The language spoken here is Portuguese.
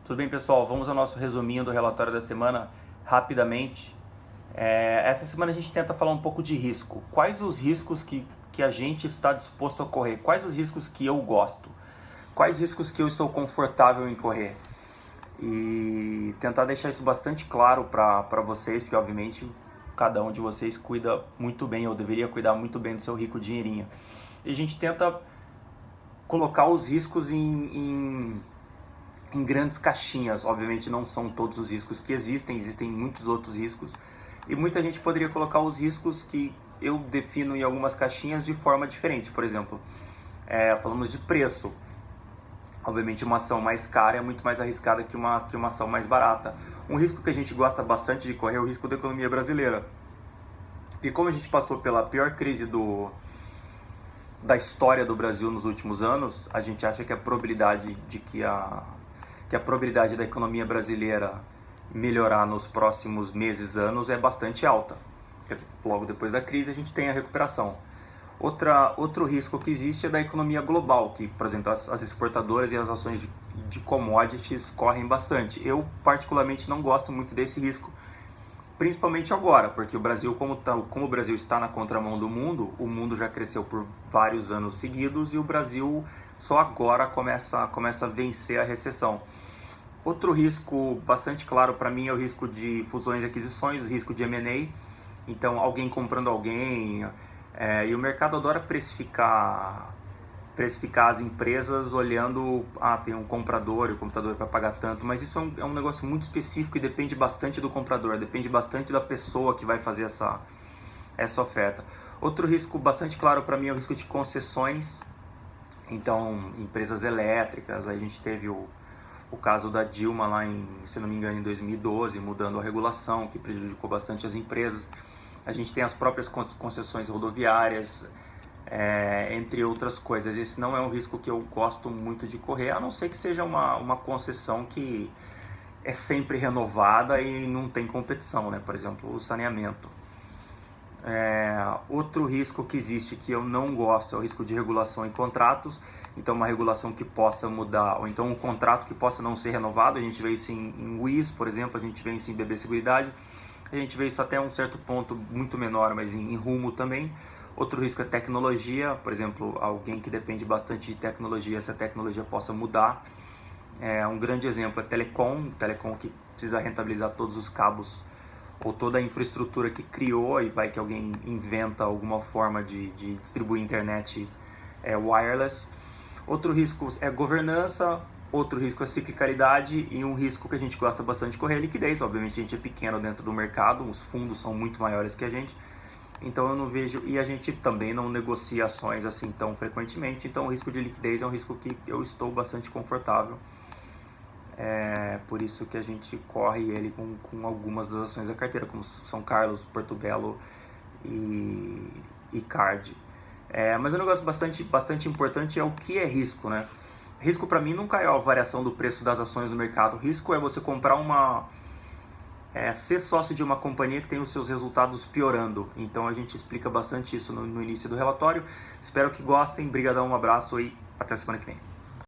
Tudo bem, pessoal? Vamos ao nosso resuminho do relatório da semana rapidamente. Essa semana a gente tenta falar um pouco de risco. Quais os riscos que a gente está disposto a correr? Quais os riscos que eu gosto? Quais riscos que eu estou confortável em correr? E tentar deixar isso bastante claro para vocês, porque obviamente cada um de vocês cuida muito bem, ou deveria cuidar muito bem do seu rico dinheirinho. E a gente tenta colocar os riscos em grandes caixinhas. Obviamente não são todos os riscos que existem muitos outros riscos. E muita gente poderia colocar os riscos que eu defino em algumas caixinhas de forma diferente. Por exemplo, falamos de preço. Obviamente uma ação mais cara é muito mais arriscada que uma ação mais barata. Um risco que a gente gosta bastante de correr é o risco da economia brasileira. E como a gente passou pela pior crise da história do Brasil nos últimos anos, a gente acha que a probabilidade de que a probabilidade da economia brasileira melhorar nos próximos meses, anos, é bastante alta. Quer dizer, logo depois da crise a gente tem a recuperação. Outro risco que existe é da economia global, que, por exemplo, as exportadoras e as ações de commodities correm bastante. Eu, particularmente, não gosto muito desse risco, principalmente agora, porque o Brasil, como o Brasil está na contramão do mundo, o mundo já cresceu por vários anos seguidos e o Brasil só agora começa a vencer a recessão. Outro risco bastante claro para mim é o risco de fusões e aquisições, o risco de M&A. Então, alguém comprando alguém. E o mercado adora precificar as empresas olhando, tem um comprador e o comprador vai pagar tanto, mas isso é um negócio muito específico e depende bastante do comprador, depende bastante da pessoa que vai fazer essa oferta. Outro risco bastante claro para mim é o risco de concessões. Então, empresas elétricas, aí a gente teve o caso da Dilma lá se não me engano, em 2012, mudando a regulação, que prejudicou bastante as empresas. A gente tem as próprias concessões rodoviárias, entre outras coisas. Esse não é um risco que eu gosto muito de correr, a não ser que seja uma concessão que é sempre renovada e não tem competição, né? Por exemplo, o saneamento. Outro risco que existe que eu não gosto é o risco de regulação em contratos. Então, uma regulação que possa mudar, ou então um contrato que possa não ser renovado. A gente vê isso em WIS, por exemplo, a gente vê isso em BB Seguridade, a gente vê isso até um certo ponto muito menor, mas em Rumo também. Outro risco é tecnologia, por exemplo, alguém que depende bastante de tecnologia, essa tecnologia possa mudar. Um grande exemplo é telecom que precisa rentabilizar todos os cabos ou toda a infraestrutura que criou, e vai que alguém inventa alguma forma de distribuir internet wireless. Outro risco é governança, outro risco é ciclicalidade, e um risco que a gente gosta bastante de correr é liquidez. Obviamente a gente é pequeno dentro do mercado, os fundos são muito maiores que a gente, então eu não vejo, e a gente também não negocia ações assim tão frequentemente, então o risco de liquidez é um risco que eu estou bastante confortável. Por isso que a gente corre ele com algumas das ações da carteira, como São Carlos, Porto Belo e Card. Mas um negócio bastante importante é o que é risco, né? Risco para mim nunca é a variação do preço das ações no mercado. Risco é você comprar ser sócio de uma companhia que tem os seus resultados piorando. Então a gente explica bastante isso no início do relatório. Espero que gostem. Brigadão, um abraço e até semana que vem.